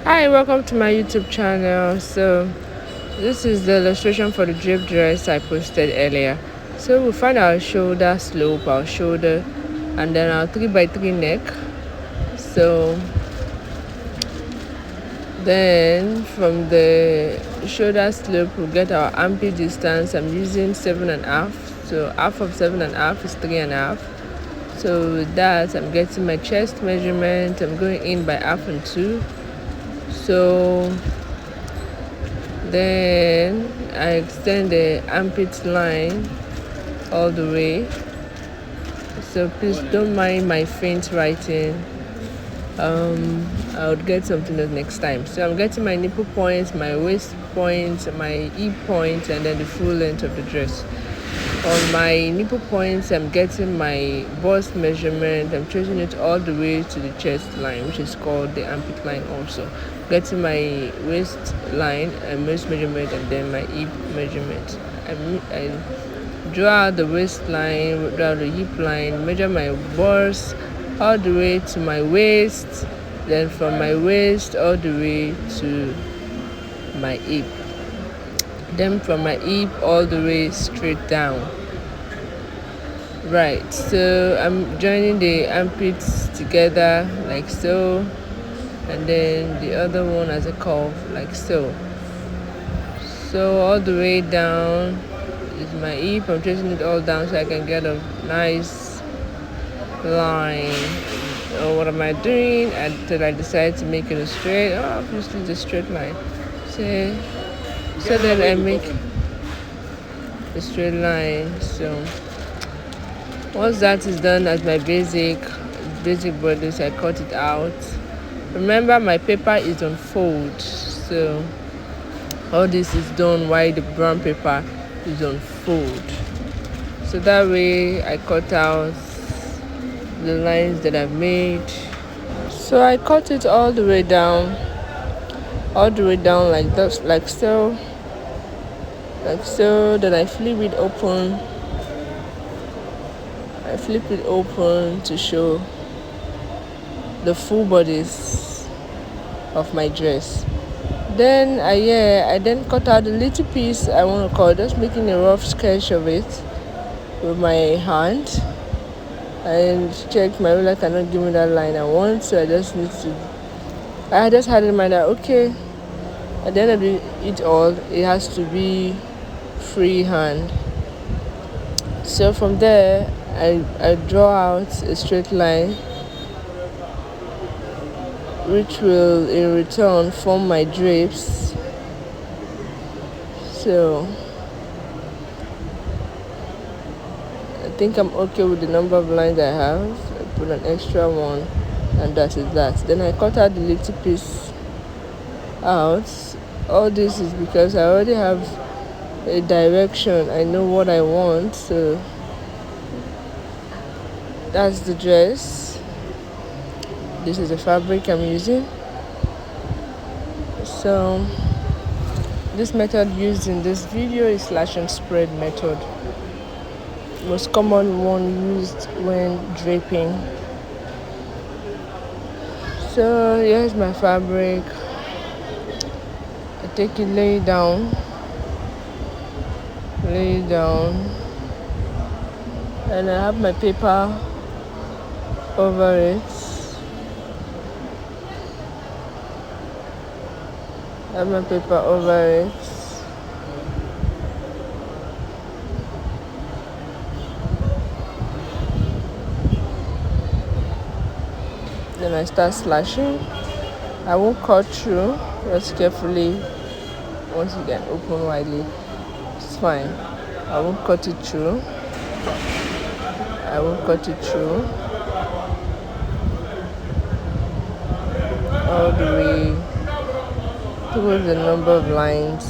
Hi, welcome to my YouTube channel. So this is the illustration for the drip dress I posted earlier. So we'll find our shoulder slope, our shoulder, and then our 3x3 neck. So then from the shoulder slope we'll get our armpit distance. I'm using 7.5. So half of 7.5 is 3.5. So with that I'm getting my chest measurement. I'm going in by 1/2. So then I extend the armpit line all the way. So please don't mind my faint writing. I would get something else next time. So I'm getting my nipple points, my waist points, my hip points, and then the full length of the dress. On my nipple points, I'm getting my bust measurement. I'm tracing it all the way to the chest line, which is called the armpit line also. Getting my waist line and waist measurement, and then my hip measurement. I draw out the waistline, draw out the hip line, measure my bust all the way to my waist, then from my waist all the way to my hip, then from my hip all the way straight down. Right, so I'm joining the armpits together like so, and then the other one as a curve like so. So all the way down is my hip. I'm tracing it all down so I can get a nice line. What am I doing? Until I decide to make it a straight. Obviously it's a straight line. So then I make a straight line. So once that is done as my basic bodies, I cut it out. Remember my paper is on fold, so all this is done while the brown paper is on fold. So that way I cut out the lines that I've made. So I cut it all the way down like that, like so. Then I flip it open. I flip it open to show the full bodies of my dress. Then I then cut out the little piece I want to cut, just making a rough sketch of it with my hand. And checked my ruler cannot give me that line I want, so I just had in mind that okay, at the end of it all, it has to be freehand. So from there I draw out a straight line, which will in return form my drapes. So I think I'm okay with the number of lines I have. I put an extra one, and that is that. Then I cut out the little piece out. All this is because I already have a direction. I know what I want, so that's the dress. This is the fabric I'm using. So this method used in this video is slash and spread method, most common one used when draping. So here's my fabric. I take it, lay it down, and I have my paper over it. Then I start slashing. I won't cut through, just carefully. Once you get open widely, it's fine. I won't cut it through. All the way towards the number of lines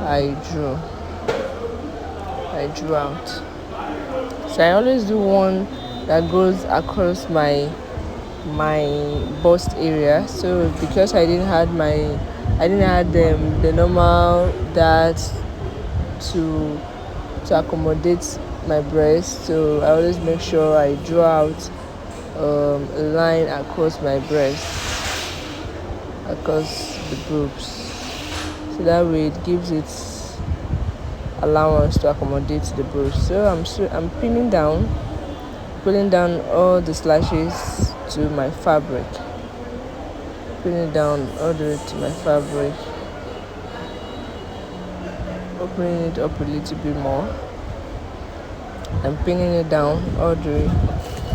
I drew out. So I always do one that goes across my bust area. So because I didn't have the normal that to accommodate my breast, so I always make sure I draw out a line across my breast. across the boobs, so that way it gives it allowance to accommodate the boobs. So I'm pulling down all the slashes to my fabric, pulling it down all the way to my fabric, opening it up a little bit more, and pinning it down all the way,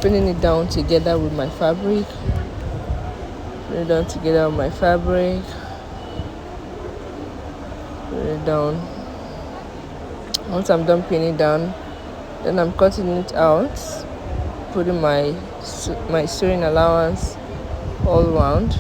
pinning it down together with my fabric, putting it down together with my fabric, putting it down. Once I'm done pinning down, then I'm cutting it out, putting my sewing allowance all around.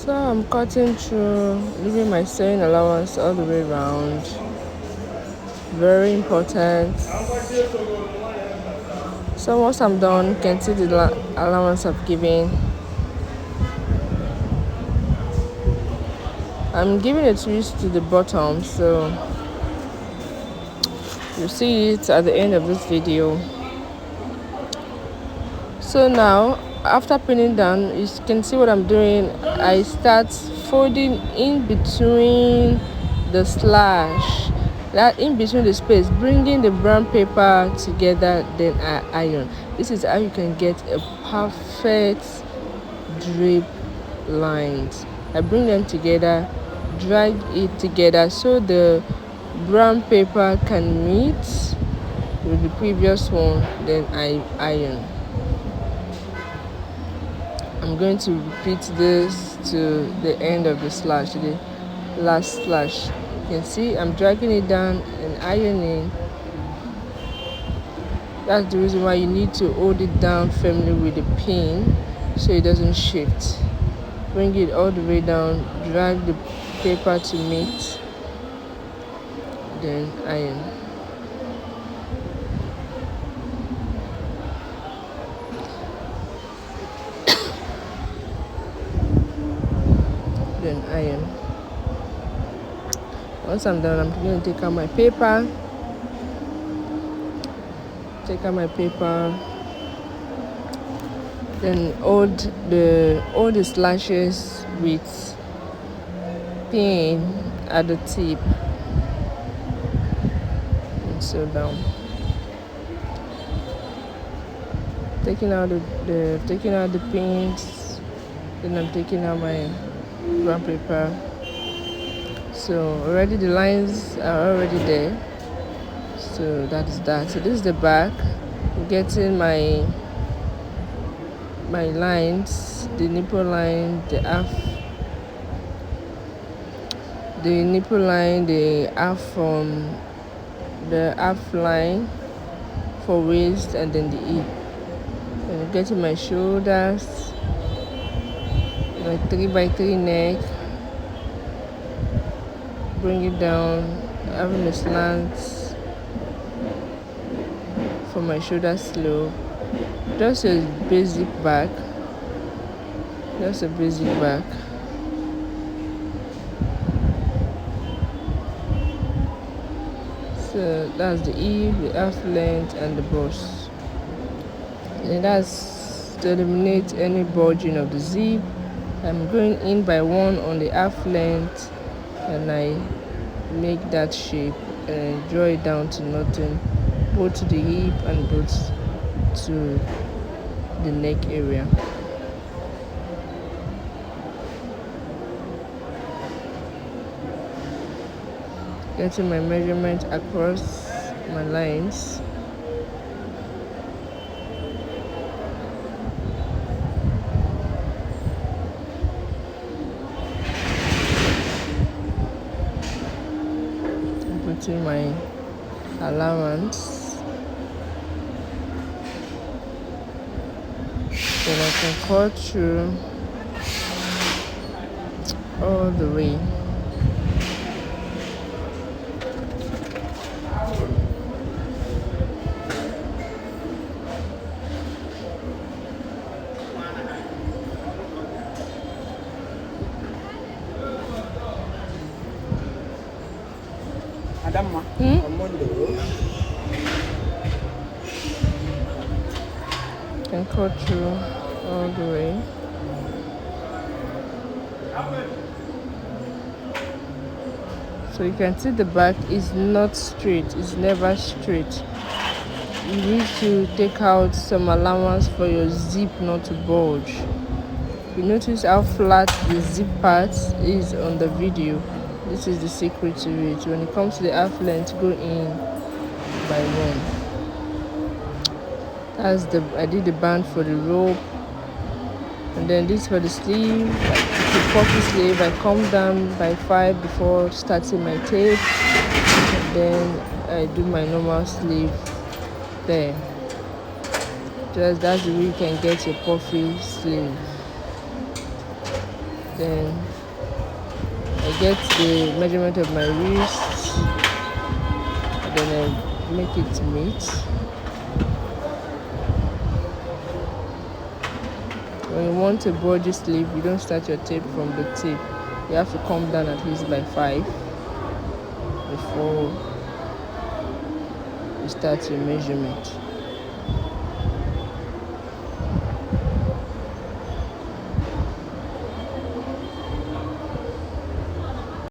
So I'm cutting through, leaving my sewing allowance all the way around. Very important. So once I'm done, you can see the allowance I've given. I'm giving a twist to the bottom, so you'll see it at the end of this video. So now, after pinning down, you can see what I'm doing. I start folding in between the slash, that in between the space, bringing the brown paper together, then I iron. This is how you can get a perfect drape lines. I bring them together, drag it together so the brown paper can meet with the previous one, then I iron. I'm going to repeat this to the end of the slash, the last slash. You can see I'm dragging it down and ironing. That's the reason why you need to hold it down firmly with the pin so it doesn't shift. Bring it all the way down, drag the paper to meet, then iron. Then iron. Once I'm done, I'm going to take out my paper. Then hold the slashes with pin at the tip and sew down. Taking out the pins, then I'm taking out my brown paper. So already the lines are already there. So that is that. So this is the back. I'm getting my lines, the nipple line, the nipple line, the half line for waist, and then the hip. And I'm getting my shoulders, my 3x3 neck, bring it down, having a slant for my shoulder slope. Just a basic back. So that's the hip, the half length, and the bust. And that's to eliminate any bulging of the zip I'm going in by 1 on the half length, and I make that shape and draw it down to nothing, both to the hip and both to the neck area. Getting my measurement across my lines. Putting my allowance. Then I can cut through all the way. Can cut through all the way. So you can see the back is not straight, it's never straight. You need to take out some allowance for your zip not to bulge. You notice how flat the zip part is on the video. This is the secret to it. When it comes to the half length, go in by 1. I did the band for the rope, and then this for the sleeve. The puffy sleeve, I come down by 5 before starting my tape, and then I do my normal sleeve there. Just that's the way you can get your puffy sleeve. Then I get the measurement of my wrist, and then I make it meet. When you want a broad sleeve, you don't start your tape from the tip. You have to come down at least by 5 before you start your measurement.